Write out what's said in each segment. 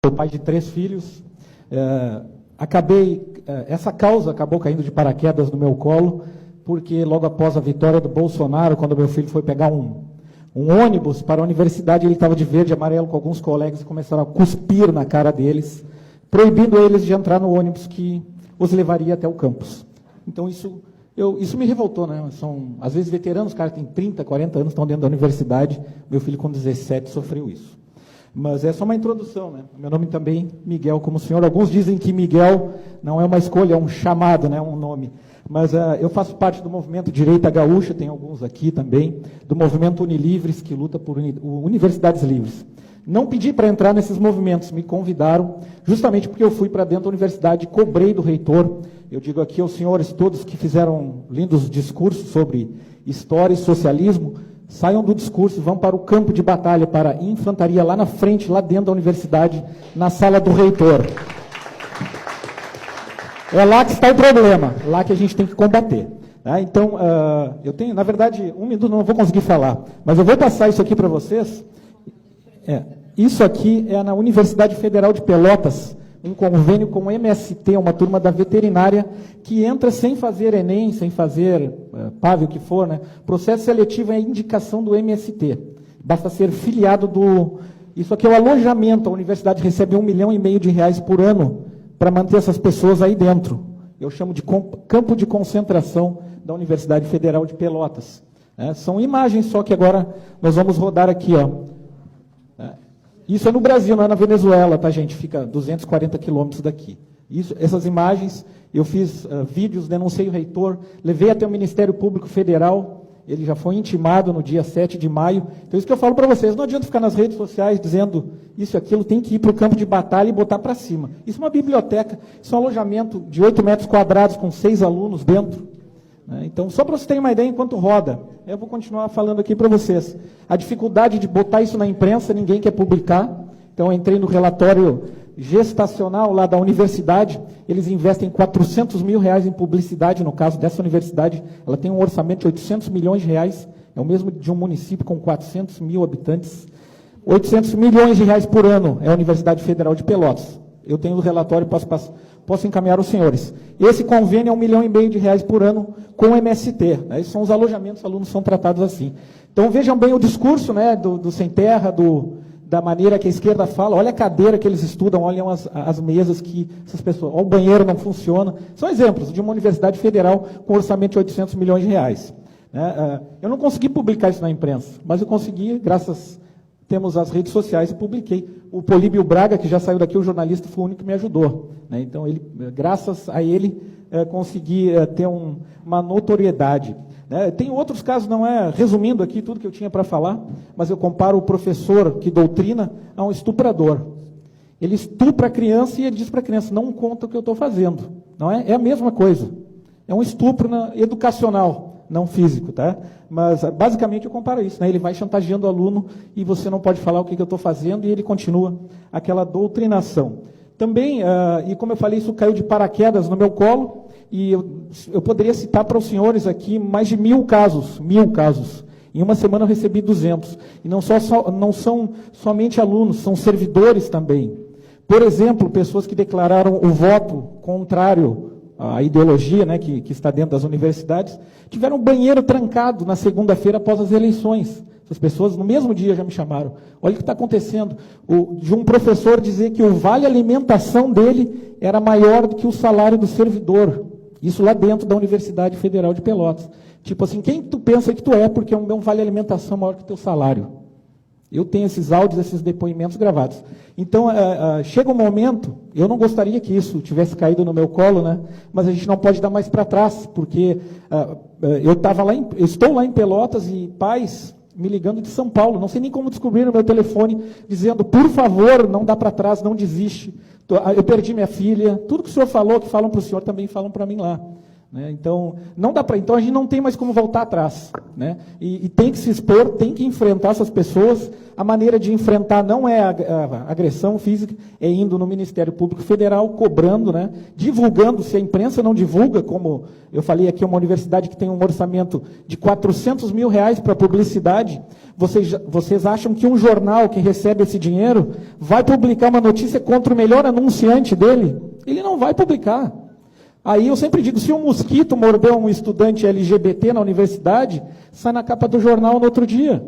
Sou pai de 3 filhos. Essa causa acabou caindo de paraquedas no meu colo, porque logo após a vitória do Bolsonaro, quando meu filho foi pegar um ônibus para a universidade, ele estava de verde e amarelo com alguns colegas e começaram a cuspir na cara deles, proibindo eles de entrar no ônibus que os levaria até o campus. Então isso me revoltou, né? Às vezes veteranos, os caras têm 30, 40 anos, estão dentro da universidade. Meu filho com 17 sofreu isso. Mas é só uma introdução, né? Meu nome também, Miguel, como o senhor. Alguns dizem que Miguel não é uma escolha, é um chamado, né? Um nome. Mas eu faço parte do movimento Direita Gaúcha, tem alguns aqui também, do movimento Unilivres, que luta por universidades livres. Não pedi para entrar nesses movimentos, me convidaram, justamente porque eu fui para dentro da universidade, cobrei do reitor. Eu digo aqui aos senhores todos que fizeram lindos discursos sobre história e socialismo, saiam do discurso, vão para o campo de batalha, para a infantaria, lá na frente, lá dentro da universidade, na sala do reitor. É lá que está o problema, lá que a gente tem que combater. Tá? Então, eu tenho, na verdade, 1 minuto não vou conseguir falar, mas eu vou passar isso aqui para vocês. Isso aqui é na Universidade Federal de Pelotas, um convênio com o MST, uma turma da veterinária, que entra sem fazer Enem, sem fazer PAV, o que for, né? Processo seletivo é a indicação do MST. Basta ser filiado do... Isso aqui é o alojamento, a universidade recebe R$1,5 milhão por ano para manter essas pessoas aí dentro. Eu chamo de campo de concentração da Universidade Federal de Pelotas. São imagens, só que agora nós vamos rodar aqui, ó. Isso é no Brasil, não é na Venezuela, tá, gente? Fica 240 quilômetros daqui. Essas imagens, eu fiz vídeos, denunciei o reitor, levei até o Ministério Público Federal, ele já foi intimado no dia 7 de maio. Então, isso que eu falo para vocês, não adianta ficar nas redes sociais dizendo isso e aquilo, tem que ir para o campo de batalha e botar para cima. Isso é uma biblioteca, isso é um alojamento de 8 metros quadrados com 6 alunos dentro. Então, só para vocês terem uma ideia, enquanto roda, eu vou continuar falando aqui para vocês. A dificuldade de botar isso na imprensa, ninguém quer publicar. Então, eu entrei no relatório gestacional lá da universidade, eles investem R$400 mil em publicidade, no caso dessa universidade, ela tem um orçamento de R$800 milhões, é o mesmo de um município com 400 mil habitantes. R$800 milhões por ano é a Universidade Federal de Pelotas. Eu tenho o relatório, posso encaminhar aos senhores. Esse convênio é R$1,5 milhão por ano com o MST. Né? Esses são os alojamentos, os alunos são tratados assim. Então vejam bem o discurso, né, do Sem Terra, da maneira que a esquerda fala. Olha a cadeira que eles estudam, olham as mesas que essas pessoas... Olha, o banheiro não funciona. São exemplos de uma universidade federal com orçamento de R$800 milhões. Né? Eu não consegui publicar isso na imprensa, mas eu consegui, temos as redes sociais e publiquei. O Políbio Braga, que já saiu daqui, o jornalista, foi o único que me ajudou. Né? Então, graças a ele, consegui ter uma notoriedade. Né? Tem outros casos, resumindo aqui tudo que eu tinha para falar, mas eu comparo o professor que doutrina a um estuprador. Ele estupra a criança e ele diz para a criança, não conta o que eu estou fazendo. Não é? É a mesma coisa. É um estupro educacional. Não físico, tá? Mas, basicamente, eu comparo isso, né? Ele vai chantageando o aluno e você não pode falar o que eu estou fazendo e ele continua aquela doutrinação. Também, e como eu falei, isso caiu de paraquedas no meu colo e eu poderia citar para os senhores aqui mais de 1.000 casos. Em uma semana eu recebi 200. E não são somente alunos, são servidores também. Por exemplo, pessoas que declararam o voto contrário a ideologia, né, que está dentro das universidades, tiveram um banheiro trancado na segunda-feira após as eleições. Essas pessoas, no mesmo dia, já me chamaram. Olha o que está acontecendo. De um professor dizer que o vale alimentação dele era maior do que o salário do servidor. Isso lá dentro da Universidade Federal de Pelotas. Tipo assim, quem tu pensa que tu é, porque é um vale alimentação maior que o teu salário. Eu tenho esses áudios, esses depoimentos gravados. Então, chega um momento, eu não gostaria que isso tivesse caído no meu colo, né? Mas a gente não pode dar mais para trás, porque eu estou lá em Pelotas e pais me ligando de São Paulo, não sei nem como descobrir no meu telefone, dizendo, por favor, não dá para trás, não desiste. Eu perdi minha filha, tudo que o senhor falou, que falam para o senhor, também falam para mim lá. né? Então, não dá para. Então a gente não tem mais como voltar atrás, né? E tem que se expor, tem que enfrentar essas pessoas. A maneira de enfrentar não é a agressão física, é indo no Ministério Público Federal, cobrando, né? Divulgando. Se a imprensa não divulga, como eu falei aqui, uma universidade que tem um orçamento de R$400 mil para publicidade, vocês acham que um jornal que recebe esse dinheiro vai publicar uma notícia contra o melhor anunciante dele? Ele não vai publicar. Aí eu sempre digo, se um mosquito mordeu um estudante LGBT na universidade, sai na capa do jornal no outro dia.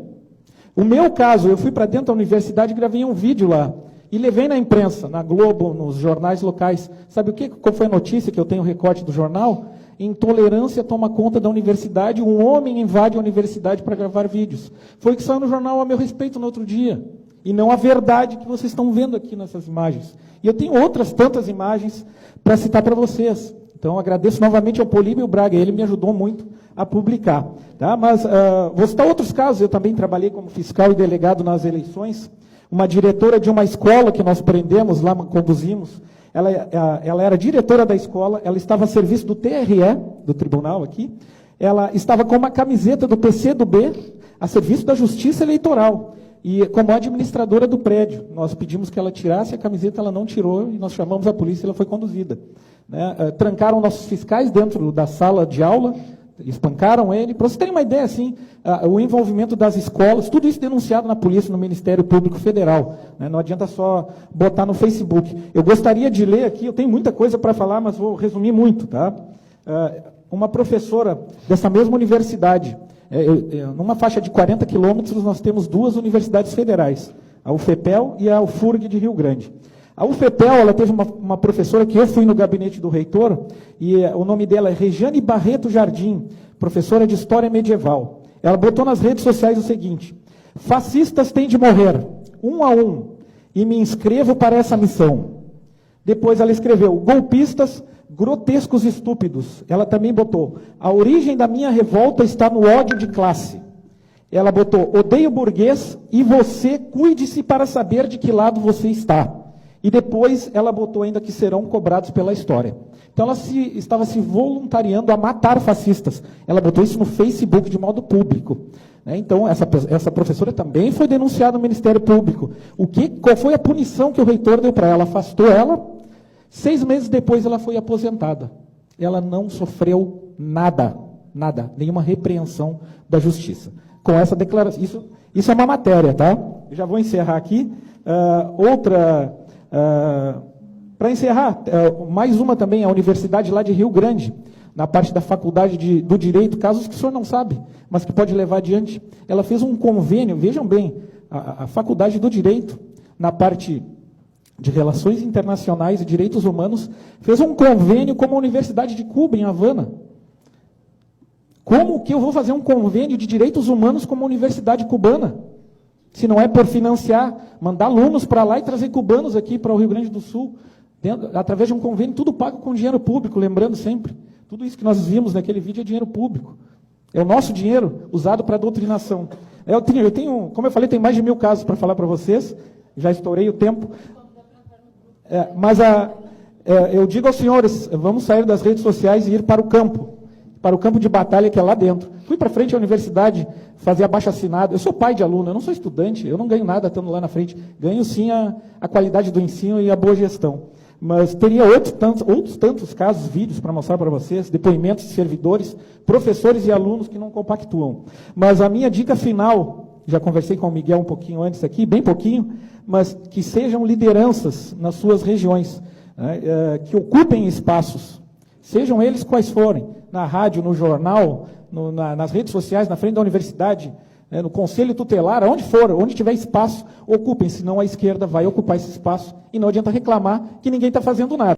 O meu caso, eu fui para dentro da universidade e gravei um vídeo lá. E levei na imprensa, na Globo, nos jornais locais. Sabe qual foi a notícia que eu tenho recorte do jornal? Intolerância toma conta da universidade, um homem invade a universidade para gravar vídeos. Foi o que saiu no jornal a meu respeito no outro dia. E não a verdade que vocês estão vendo aqui nessas imagens. E eu tenho outras tantas imagens para citar para vocês. Então, agradeço novamente ao Políbio Braga, ele me ajudou muito a publicar. Tá? Mas vou citar outros casos, eu também trabalhei como fiscal e delegado nas eleições. Uma diretora de uma escola que nós prendemos, lá conduzimos, ela era diretora da escola, ela estava a serviço do TRE, do tribunal aqui, ela estava com uma camiseta do PCdoB, a serviço da Justiça Eleitoral. E como administradora do prédio, nós pedimos que ela tirasse a camiseta, ela não tirou, e nós chamamos a polícia e ela foi conduzida. Né? Trancaram nossos fiscais dentro da sala de aula, espancaram ele. Para vocês terem uma ideia, assim, o envolvimento das escolas, tudo isso denunciado na polícia, no Ministério Público Federal. Né? Não adianta só botar no Facebook. Eu gostaria de ler aqui, eu tenho muita coisa para falar, mas vou resumir muito. Tá? Uma professora dessa mesma universidade, numa faixa de 40 quilômetros, nós temos duas universidades federais, a UFPEL e a UFURG de Rio Grande. A UFPEL, ela teve uma professora que eu fui no gabinete do reitor, e o nome dela é Regiane Barreto Jardim, professora de História Medieval. Ela botou nas redes sociais o seguinte: fascistas têm de morrer, um a um, e me inscrevo para essa missão. Depois ela escreveu, golpistas, grotescos e estúpidos. Ela também botou, a origem da minha revolta está no ódio de classe. Ela botou, odeio burguês e você cuide-se para saber de que lado você está. E depois ela botou ainda que serão cobrados pela história. Então ela estava se voluntariando a matar fascistas. Ela botou isso no Facebook de modo público. Né? Então essa professora também foi denunciada no Ministério Público. Qual foi a punição que o reitor deu para ela? Afastou ela. 6 meses depois ela foi aposentada. Ela não sofreu nada, nenhuma repreensão da justiça. Com essa declaração, isso é uma matéria, tá? Eu já vou encerrar aqui. Para encerrar, mais uma também, a Universidade lá de Rio Grande, na parte da Faculdade do Direito, casos que o senhor não sabe, mas que pode levar adiante. Ela fez um convênio, vejam bem, a Faculdade do Direito, na parte de Relações Internacionais e Direitos Humanos, fez um convênio com a Universidade de Cuba, em Havana. Como que eu vou fazer um convênio de direitos humanos com uma universidade cubana? Se não é por financiar, mandar alunos para lá e trazer cubanos aqui para o Rio Grande do Sul, através de um convênio, tudo pago com dinheiro público, lembrando sempre. Tudo isso que nós vimos naquele vídeo é dinheiro público. É o nosso dinheiro usado para doutrinação. Eu tenho, como eu falei, tem mais de 1000 casos para falar para vocês, já estourei o tempo. Mas eu digo aos senhores, vamos sair das redes sociais e ir para o campo de batalha que é lá dentro. Fui para frente à universidade fazer abaixo-assinado. Eu sou pai de aluno, eu não sou estudante, eu não ganho nada estando lá na frente. Ganho sim a qualidade do ensino e a boa gestão. Mas teria outros tantos casos, vídeos para mostrar para vocês, depoimentos de servidores, professores e alunos que não compactuam. Mas a minha dica final, já conversei com o Miguel um pouquinho antes aqui, bem pouquinho, mas que sejam lideranças nas suas regiões, né, que ocupem espaços, sejam eles quais forem, na rádio, no jornal, nas redes sociais, na frente da universidade, no conselho tutelar, aonde for, onde tiver espaço, ocupem, senão a esquerda vai ocupar esse espaço e não adianta reclamar que ninguém está fazendo nada.